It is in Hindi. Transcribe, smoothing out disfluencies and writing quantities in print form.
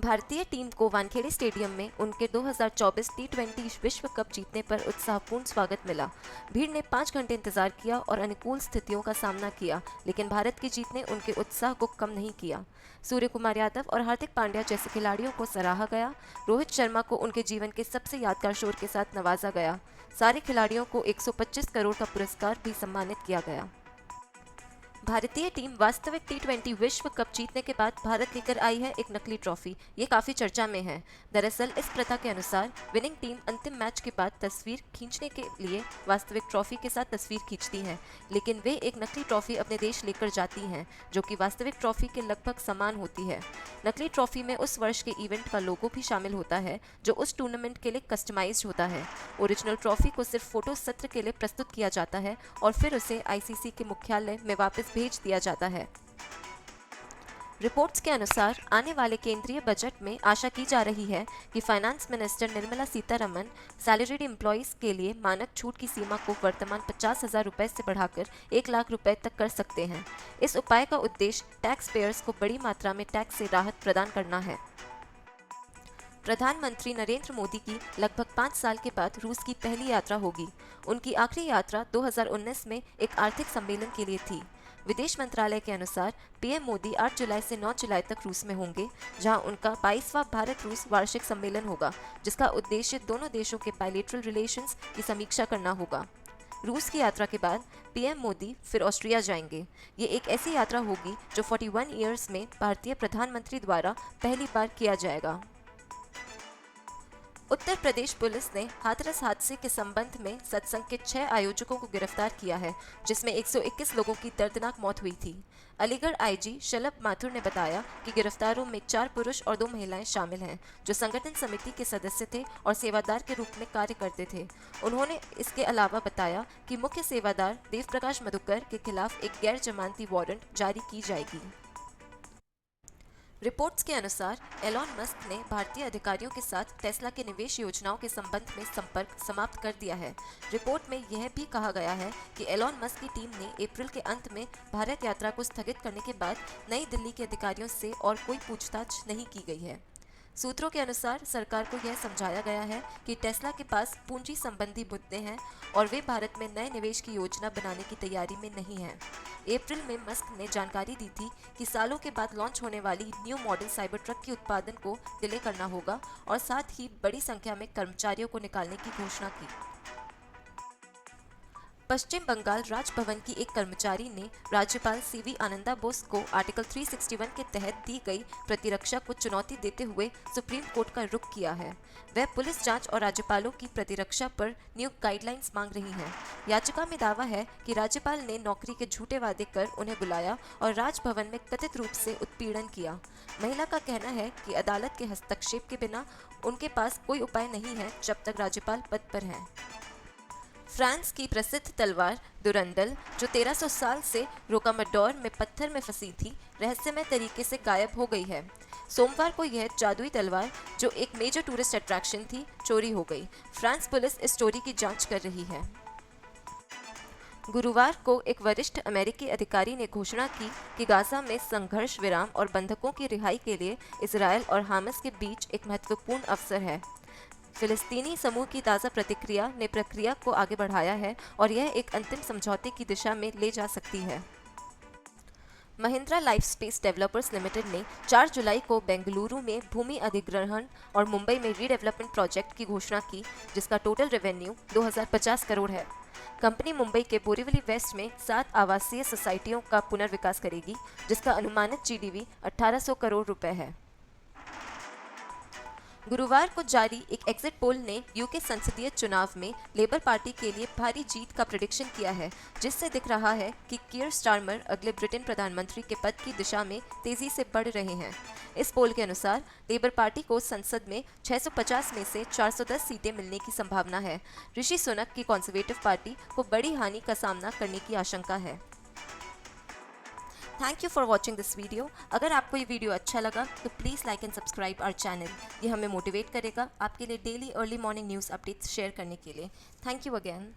भारतीय टीम को वानखेड़े स्टेडियम में उनके 2024 टी20 विश्व कप जीतने पर उत्साहपूर्ण स्वागत मिला। भीड़ ने 5 घंटे इंतजार किया और अनुकूल स्थितियों का सामना किया, लेकिन भारत की जीत ने उनके उत्साह को कम नहीं किया। सूर्य कुमार यादव और हार्दिक पांड्या जैसे खिलाड़ियों को सराहा गया। रोहित शर्मा को उनके जीवन के सबसे यादगार शोर के साथ नवाजा गया। सारे खिलाड़ियों को 125 करोड़ का पुरस्कार भी सम्मानित किया गया। भारतीय टीम वास्तविक टी20 विश्व कप जीतने के बाद भारत लेकर आई है एक नकली ट्रॉफी। ये काफी चर्चा में है। दरअसल इस प्रथा के अनुसार विनिंग टीम अंतिम मैच के बाद तस्वीर खींचने के लिए वास्तविक ट्रॉफी के साथ तस्वीर खींचती है, लेकिन वे एक नकली ट्रॉफी अपने देश लेकर जाती हैं, जो कि वास्तविक ट्रॉफी के लगभग समान होती है। नकली ट्रॉफी में उस वर्ष के इवेंट का लोगो भी शामिल होता है, जो उस टूर्नामेंट के लिए कस्टमाइज्ड होता है। ओरिजिनल ट्रॉफी को सिर्फ फोटो सत्र के लिए प्रस्तुत किया जाता है और फिर उसे आईसीसी के मुख्यालय में वापस भेज दिया जाता है। रिपोर्ट्स के अनुसार आने वाले केंद्रीय बजट में आशा की जा रही है कि finance minister Nirmala Sitharaman salaried employees के लिए मानक छूट की सीमा को वर्तमान 50,000 रुपए से बढ़ाकर 1 लाख रुपए तक कर सकते हैं। इस उपाय का उद्देश्य टैक्स पेयर्स को बड़ी मात्रा में टैक्स से राहत प्रदान करना है। प्रधानमंत्री नरेंद्र मोदी की लगभग 5 साल के बाद रूस की पहली यात्रा होगी। उनकी आखिरी यात्रा 2019 में एक आर्थिक सम्मेलन के लिए थी। विदेश मंत्रालय के अनुसार पीएम मोदी 8 जुलाई से 9 जुलाई तक रूस में होंगे, जहां उनका 22वां भारत रूस वार्षिक सम्मेलन होगा, जिसका उद्देश्य दोनों देशों के बायलैटरल रिलेशंस की समीक्षा करना होगा। रूस की यात्रा के बाद पीएम मोदी फिर ऑस्ट्रिया जाएंगे। ये एक ऐसी यात्रा होगी जो 41 ईयर्स में भारतीय प्रधानमंत्री द्वारा पहली बार किया जाएगा। उत्तर प्रदेश पुलिस ने हाथरस हादसे के संबंध में सत्संग के 6 आयोजकों को गिरफ्तार किया है, जिसमें 121 लोगों की दर्दनाक मौत हुई थी। अलीगढ़ आईजी शलभ माथुर ने बताया कि गिरफ्तारों में 4 पुरुष और 2 महिलाएं शामिल हैं, जो संगठन समिति के सदस्य थे और सेवादार के रूप में कार्य करते थे। उन्होंने इसके अलावा बताया कि मुख्य सेवादार देव प्रकाश मधुकर के खिलाफ एक गैर जमानती वारंट जारी की जाएगी। रिपोर्ट्स के अनुसार एलॉन मस्क ने भारतीय अधिकारियों के साथ टेस्ला के निवेश योजनाओं के संबंध में संपर्क समाप्त कर दिया है। रिपोर्ट में यह भी कहा गया है कि एलॉन मस्क की टीम ने अप्रैल के अंत में भारत यात्रा को स्थगित करने के बाद नई दिल्ली के अधिकारियों से और कोई पूछताछ नहीं की गई है। सूत्रों के अनुसार सरकार को यह समझाया गया है कि टेस्ला के पास पूंजी संबंधी मुद्दे हैं और वे भारत में नए निवेश की योजना बनाने की तैयारी में नहीं हैं। अप्रैल में मस्क ने जानकारी दी थी कि सालों के बाद लॉन्च होने वाली न्यू मॉडल साइबर ट्रक के उत्पादन को डिले करना होगा और साथ ही बड़ी संख्या में कर्मचारियों को निकालने की घोषणा की। पश्चिम बंगाल राजभवन की एक कर्मचारी ने राज्यपाल सीवी आनंदा बोस को आर्टिकल 361 के तहत दी गई प्रतिरक्षा को चुनौती देते हुए सुप्रीम कोर्ट का रुख किया है। वह पुलिस जांच और राज्यपालों की प्रतिरक्षा पर नियुक्त गाइडलाइंस मांग रही हैं। याचिका में दावा है कि राज्यपाल ने नौकरी के झूठे वादे कर उन्हें बुलाया और राजभवन में कथित रूप से उत्पीड़न किया। महिला का कहना है कि अदालत के हस्तक्षेप के बिना उनके पास कोई उपाय नहीं है जब तक राज्यपाल पद पर हैं। फ्रांस की प्रसिद्ध तलवार दुरंदल, जो 1300 साल से रोकामडोर में पत्थर में फंसी थी, रहस्यमय तरीके से गायब हो गई है। सोमवार को यह जादुई तलवार, जो एक मेजर टूरिस्ट अट्रैक्शन थी, चोरी हो गई। फ्रांस पुलिस इस चोरी की जांच कर रही है। गुरुवार को एक वरिष्ठ अमेरिकी अधिकारी ने घोषणा की कि गाजा में संघर्ष विराम और बंधकों की रिहाई के लिए इजरायल और हामास के बीच एक महत्वपूर्ण अवसर है। फिलिस्तीनी समूह की ताज़ा प्रतिक्रिया ने प्रक्रिया को आगे बढ़ाया है और यह एक अंतिम समझौते की दिशा में ले जा सकती है। Mahindra life space developers limited ने 4 जुलाई को बेंगलुरु में भूमि अधिग्रहण और मुंबई में रीडेवलपमेंट प्रोजेक्ट की घोषणा की, जिसका टोटल रेवेन्यू 2050 करोड़ है। कंपनी मुंबई के बोरीवली वेस्ट में 7 आवासीय सोसाइटियों का पुनर्विकास करेगी, जिसका अनुमानित जीडीपी 1800 करोड़ रुपए है। गुरुवार को जारी एक एग्जिट पोल ने यूके संसदीय चुनाव में लेबर पार्टी के लिए भारी जीत का प्रेडिक्शन किया है, जिससे दिख रहा है कि कीयर स्टारमर अगले ब्रिटेन प्रधानमंत्री के पद की दिशा में तेजी से बढ़ रहे हैं। इस पोल के अनुसार लेबर पार्टी को संसद में 650 में से 410 सीटें मिलने की संभावना है। ऋषि सुनक की कंजर्वेटिव पार्टी को बड़ी हानि का सामना करने की आशंका है। Thank you for watching this video. अगर आपको ये वीडियो अच्छा लगा तो please like and subscribe our channel. ये हमें मोटिवेट करेगा आपके लिए daily early morning news updates share करने के लिए। Thank you again.